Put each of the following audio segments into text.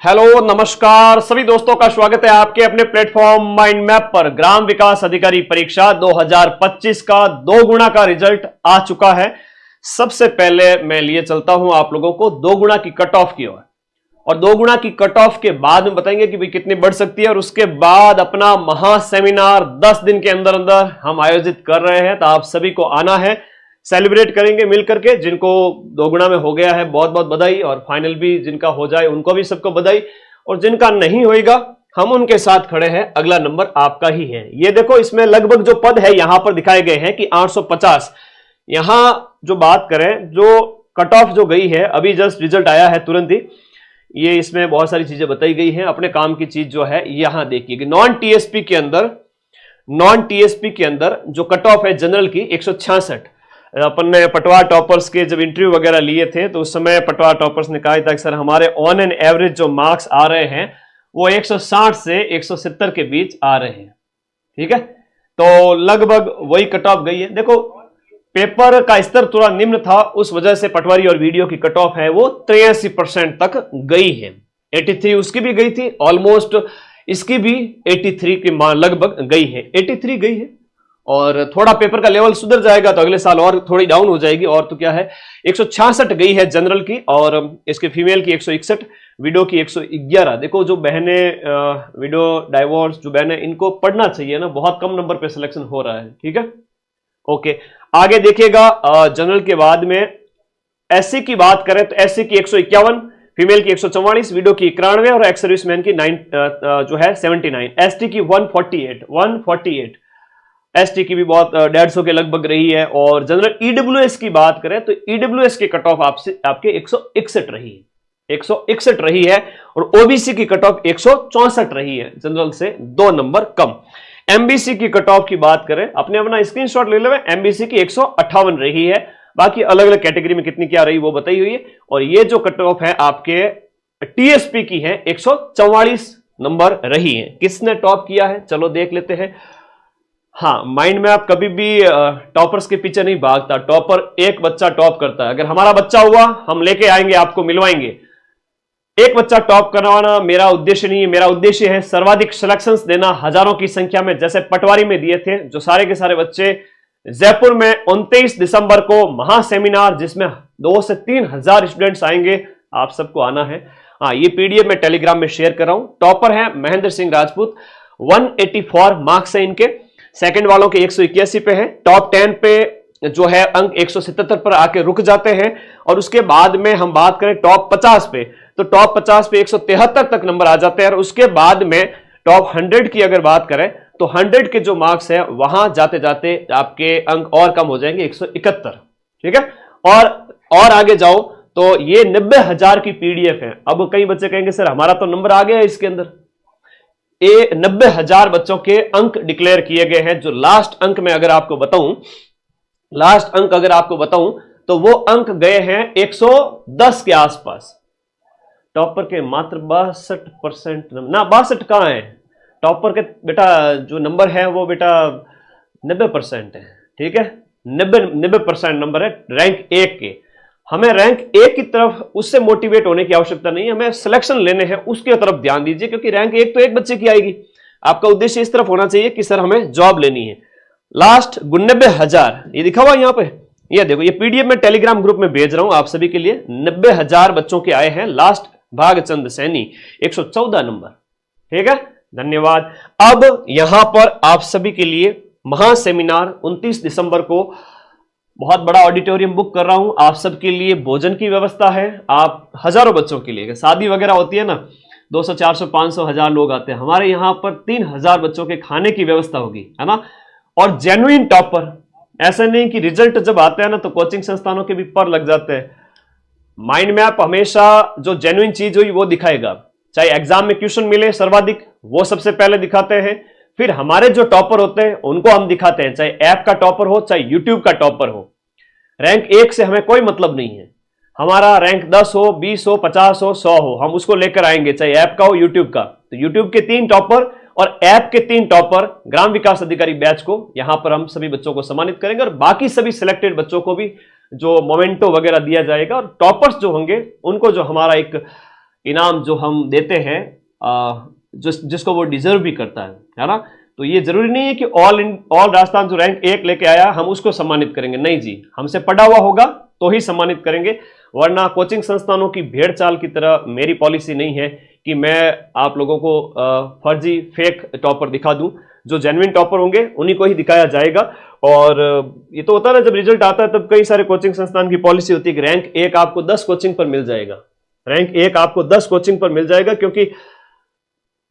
Hello नमस्कार सभी दोस्तों का स्वागत है आपके अपने प्लेटफॉर्म माइंड मैप पर। ग्राम विकास अधिकारी परीक्षा 2025 का 2 गुना का रिजल्ट आ चुका है। सबसे पहले मैं लिए चलता हूं आप लोगों को 2 गुना की कट ऑफ की ओर, और 2 गुना की कट ऑफ के बाद में बताएंगे कि भाई कितनी बढ़ सकती है। और उसके बाद अपना महा सेमिनार 10 दिन के अंदर अंदर हम आयोजित कर रहे हैं, तो आप सभी को आना है, सेलिब्रेट करेंगे मिल करके। जिनको 2 गुना में हो गया है बहुत बहुत बधाई, और फाइनल भी जिनका हो जाए उनको भी सबको बधाई, और जिनका नहीं होएगा हम उनके साथ खड़े हैं, अगला नंबर आपका ही है। ये देखो इसमें लगभग जो पद है यहां पर दिखाए गए हैं कि 850। यहां जो बात करें, जो कट ऑफ जो गई है, अभी जस्ट रिजल्ट आया है तुरंत ही, ये इसमें बहुत सारी चीजें बताई गई हैं। अपने काम की चीज जो है यहां देखिए, नॉन टीएसपी के अंदर जो कट ऑफ है जनरल की 166। अपन ने पटवा टॉपर्स के जब इंटरव्यू वगैरह लिए थे तो उस समय पटवा टॉपर्स ने कहा था कि सर हमारे ऑन एन एवरेज जो मार्क्स आ रहे हैं वो 160 से 170 के बीच आ रहे हैं। ठीक है, तो लगभग वही कट ऑफ गई है। देखो पेपर का स्तर थोड़ा निम्न था, उस वजह से पटवारी और वीडियो की कट ऑफ है वो 83% तक गई है। 83 उसकी भी गई थी, ऑलमोस्ट इसकी भी 83 के लगभग गई है, 83 गई है। और थोड़ा पेपर का लेवल सुधर जाएगा तो अगले साल और थोड़ी डाउन हो जाएगी। और तो क्या है, 166 गई है जनरल की, और इसके फीमेल की 161, विडो की 111। देखो जो बहने विडो डाइवोर्स जो बहने, इनको पढ़ना चाहिए ना, बहुत कम नंबर पे सिलेक्शन हो रहा है। ठीक है, ओके आगे देखिएगा। जनरल के बाद में एससी की बात करें तो एससी की 151, फीमेल की 144, विडो की 91 और एक्स सर्विसमैन की 79। एसटी की 148, एसटी की भी बहुत 150 के लगभग रही है। और जनरल ईडब्ल्यूएस की बात करें तो ईडब्ल्यूएस की कट ऑफ आपके 161 रही है, 161 रही है। और ओबीसी की कट ऑफ 164 रही है, जनरल से 2 नंबर कम। एमबीसी की कट ऑफ की बात करें, अपने अपना स्क्रीनशॉट ले लेवे, एमबीसी की 158 रही है। बाकी अलग अलग कैटेगरी में कितनी क्या रही वो बताई हुई है। और ये जो कट ऑफ है आपके टीएसपी की है 144 नंबर रही है। किसने टॉप किया है चलो देख लेते हैं। हाँ, माइंड में आप कभी भी टॉपर्स के पीछे नहीं भागता, टॉपर एक बच्चा टॉप करता है। अगर हमारा बच्चा हुआ हम लेके आएंगे, आपको मिलवाएंगे। एक बच्चा टॉप करवाना मेरा उद्देश्य नहीं है, मेरा उद्देश्य है सर्वाधिक सिलेक्शंस देना, हजारों की संख्या में, जैसे पटवारी में दिए थे। जो सारे के सारे बच्चे जयपुर में 29 दिसंबर को महा सेमिनार, जिसमें 2 से 3 हजार स्टूडेंट्स आएंगे, आप सबको आना है। हाँ, ये पीडीएफ में टेलीग्राम में शेयर कर रहा हूं। टॉपर है महेंद्र सिंह राजपूत, 184 मार्क्स है इनके। सेकंड वालों के 181 पे है। टॉप 10 पे जो है अंक 177 पर आके रुक जाते हैं। और उसके बाद में हम बात करें टॉप 50 पे, तो टॉप 50 पे 173 तक नंबर आ जाते हैं। और उसके बाद में टॉप 100 की अगर बात करें तो 100 के जो मार्क्स है वहां जाते जाते आपके अंक और कम हो जाएंगे, 171। ठीक है, और आगे जाओ तो ये 90,000 की पीडीएफ है। अब कई बच्चे कहेंगे सर हमारा तो नंबर आ गया है इसके अंदर। 90,000 बच्चों के अंक डिक्लेयर किए गए हैं। जो लास्ट अंक में अगर आपको बताऊं तो वो अंक गए हैं 110 के आसपास। टॉपर के मात्र 62% ना, 62 कहां है टॉपर के बेटा, जो नंबर है वो बेटा 90% है। ठीक है, 90% नंबर है रैंक 1 के। हमें रैंक 1 की तरफ उससे मोटिवेट होने की आवश्यकता नहीं है, हमें सिलेक्शन लेने हैं, उसकी तरफ ध्यान दीजिए। क्योंकि रैंक 1 तो एक बच्चे की आएगी, आपका उद्देश्य इस तरफ होना चाहिए कि सर हमें जॉब लेनी है। लास्ट 90,000 ये दिखा हुआ यहां पे, ये देखो, ये पीडीएफ में टेलीग्राम ग्रुप में भेज रहा हूं आप सभी के लिए। 90,000 बच्चों के आए हैं। Last Bhagchand Saini 114 number. ठीक है, धन्यवाद। अब यहां पर आप सभी के लिए महा सेमिनार 29 दिसंबर को बहुत बड़ा ऑडिटोरियम बुक कर रहा हूं। आप सबके लिए भोजन की व्यवस्था है। आप हजारों बच्चों के लिए, शादी वगैरह होती है ना, 200 400 500 1000 लोग आते हैं, हमारे यहां पर 3000 बच्चों के खाने की व्यवस्था होगी, है ना। और जेन्युइन टॉपर, ऐसा नहीं कि रिजल्ट जब आते हैं ना तो कोचिंग संस्थानों के भी पर लग जाते हैं। माइंड मैप हमेशा जो जेन्युइन चीज हुई वो दिखाएगा। चाहे एग्जाम में क्वेश्चन मिले सर्वाधिक, वो सबसे पहले दिखाते हैं। फिर हमारे जो टॉपर होते हैं उनको हम दिखाते हैं, चाहे ऐप का टॉपर हो चाहे यूट्यूब का टॉपर हो। रैंक 1 से हमें कोई मतलब नहीं है। हमारा रैंक 10 हो, 20 हो, 50 हो, 100 हो, हम उसको लेकर आएंगे, चाहे ऐप का हो यूट्यूब का। तो यूट्यूब के 3 टॉपर और ऐप के 3 टॉपर ग्राम विकास अधिकारी बैच को यहां पर हम सभी बच्चों को सम्मानित करेंगे। और बाकी सभी सिलेक्टेड बच्चों को भी जो मोमेंटो वगैरह दिया जाएगा। और टॉपर्स जो होंगे उनको जो हमारा एक इनाम जो हम देते हैं जिसको वो डिजर्व भी करता है ना। तो ये जरूरी नहीं है कि ऑल राजस्थान जो रैंक 1 लेके आया हम उसको सम्मानित करेंगे, नहीं जी, हमसे पढ़ा हुआ होगा तो ही सम्मानित करेंगे, वरना कोचिंग संस्थानों की भेड़ चाल की तरह मेरी पॉलिसी नहीं है कि मैं आप लोगों को फर्जी फेक टॉपर दिखा दूं। जो जेन्युइन टॉपर होंगे उन्हीं को ही दिखाया जाएगा। और ये तो होता है ना, जब रिजल्ट आता है तब कई सारे कोचिंग संस्थान की पॉलिसी होती है कि रैंक 1 आपको 10 कोचिंग पर मिल जाएगा, रैंक 1 आपको 10 कोचिंग पर मिल जाएगा, क्योंकि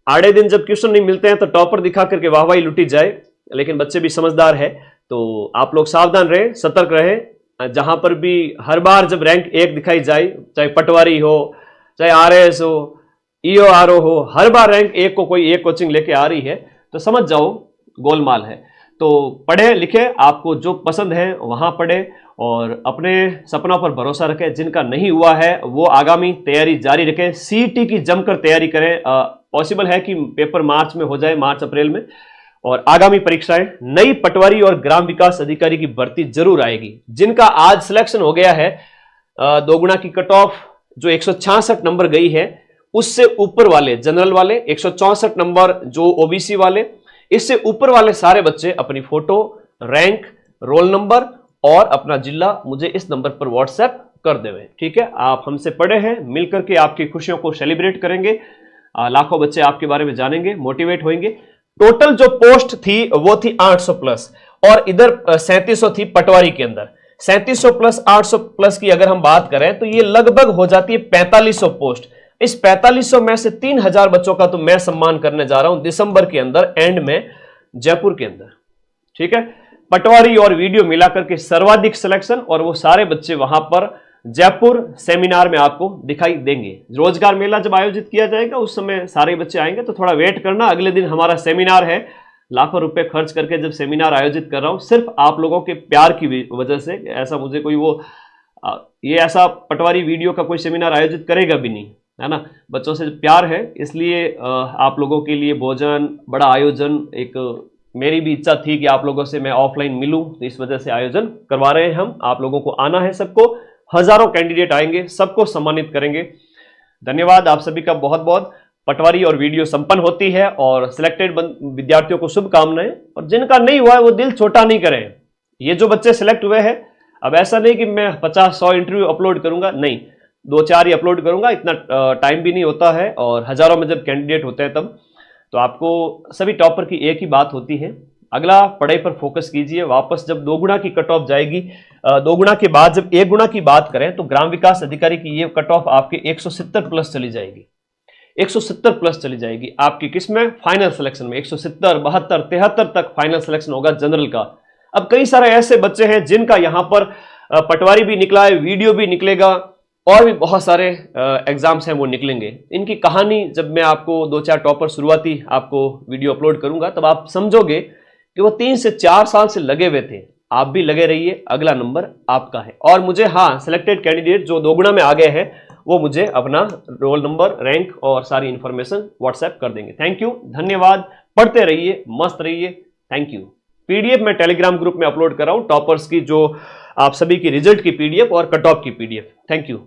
आड़े दिन जब क्वेश्चन नहीं मिलते हैं तो टॉपर दिखा करके वाहवाही लुटी जाए। लेकिन बच्चे भी समझदार है, तो आप लोग सावधान रहे, सतर्क रहे। जहां पर भी हर बार जब रैंक 1 दिखाई जाए, चाहे पटवारी हो, चाहे RS हो, EORO हो, हर बार रैंक 1 को कोई एक कोचिंग लेके आ रही है तो समझ जाओ गोलमाल है। तो पढ़े लिखे, आपको जो पसंद है वहां पढ़े और अपने सपनों पर भरोसा रखें। जिनका नहीं हुआ है वो आगामी तैयारी जारी रखें, CET की जमकर तैयारी करें। पॉसिबल है कि पेपर मार्च में हो जाए, मार्च अप्रैल में, और आगामी परीक्षाएं नई पटवारी और ग्राम विकास अधिकारी की भर्ती जरूर आएगी। जिनका आज सिलेक्शन हो गया है, 2 गुना की कट ऑफ जो 166 नंबर गई है, उससे ऊपर वाले जनरल वाले 164 नंबर, जो OBC वाले, इससे ऊपर वाले सारे बच्चे अपनी फोटो, रैंक, रोल नंबर और अपना जिला मुझे इस नंबर पर व्हाट्सएप कर देवे, ठीक है। आप हमसे पढ़े हैं, मिलकर के आपकी खुशियों को सेलिब्रेट करेंगे, लाखों बच्चे आपके बारे में जानेंगे, मोटिवेट होंगे। टोटल जो पोस्ट थी वो थी 800 प्लस, और इधर 3700 थी पटवारी के अंदर। 3700 प्लस 800 प्लस की अगर हम बात करें तो ये लगभग हो जाती है 4500 पोस्ट। इस 4500 में से 3000 बच्चों का तो मैं सम्मान करने जा रहा हूं दिसंबर के अंदर, एंड में, जयपुर के अंदर, ठीक है। पटवारी और वीडियो मिलाकर के सर्वाधिक सिलेक्शन, और वो सारे बच्चे वहां पर जयपुर सेमिनार में आपको दिखाई देंगे। रोजगार मेला जब आयोजित किया जाएगा उस समय सारे बच्चे आएंगे, तो थोड़ा वेट करना। अगले दिन हमारा सेमिनार है, लाखों रुपए खर्च करके जब सेमिनार आयोजित कर रहा हूं सिर्फ आप लोगों के प्यार की वजह से। ऐसा मुझे कोई ये ऐसा पटवारी वीडियो का कोई सेमिनार आयोजित करेगा भी नहीं, है ना। बच्चों से प्यार है, इसलिए आप लोगों के लिए भोजन, बड़ा आयोजन, एक मेरी भी इच्छा थी कि आप लोगों से मैं ऑफलाइन मिलूं, तो इस वजह से आयोजन करवा रहे हैं हम। आप लोगों को आना है, सबको, हजारों कैंडिडेट आएंगे, सबको सम्मानित करेंगे। धन्यवाद आप सभी का बहुत बहुत। पटवारी और वीडियो संपन्न होती है और सिलेक्टेड विद्यार्थियों को शुभकामनाएं, और जिनका नहीं हुआ है वो दिल छोटा नहीं करें। ये जो बच्चे सिलेक्ट हुए हैं, अब ऐसा नहीं कि मैं 50-100 इंटरव्यू अपलोड करूंगा, नहीं, 2-4 ही अपलोड करूंगा, इतना टाइम भी नहीं होता है, और हजारों में जब कैंडिडेट होते हैं तब। तो आपको सभी टॉपर की एक ही बात होती है, अगला पढ़ाई पर फोकस कीजिए। वापस जब 2 गुना की कट ऑफ जाएगी, 2 गुना के बाद जब 1 गुना की बात करें तो ग्राम विकास अधिकारी की ये कट ऑफ आपके 170 प्लस चली जाएगी, 170 प्लस चली जाएगी आपकी। किसमें? फाइनल सिलेक्शन में 170, 72, 73 तक फाइनल सिलेक्शन होगा जनरल का। अब कई सारे ऐसे बच्चे हैं जिनका यहां पर पटवारी भी निकला है, वीडियो भी निकलेगा, और भी बहुत सारे एग्जाम्स हैं वो निकलेंगे। इनकी कहानी जब मैं आपको 2-4 टॉपर शुरुआती आपको वीडियो अपलोड करूंगा तब आप समझोगे कि वो 3 से 4 साल से लगे हुए थे। आप भी लगे रहिए, अगला नंबर आपका है। और मुझे, हाँ, सिलेक्टेड कैंडिडेट जो 2 गुना में आ गए हैं वो मुझे अपना रोल नंबर, रैंक और सारी इंफॉर्मेशन व्हाट्सएप कर देंगे। थैंक यू, धन्यवाद। पढ़ते रहिए, मस्त रहिए, थैंक यू। PDF मैं टेलीग्राम ग्रुप में अपलोड कर रहा हूं, टॉपर्स की जो आप सभी की रिजल्ट की PDF और कट ऑफ की PDF। Thank you.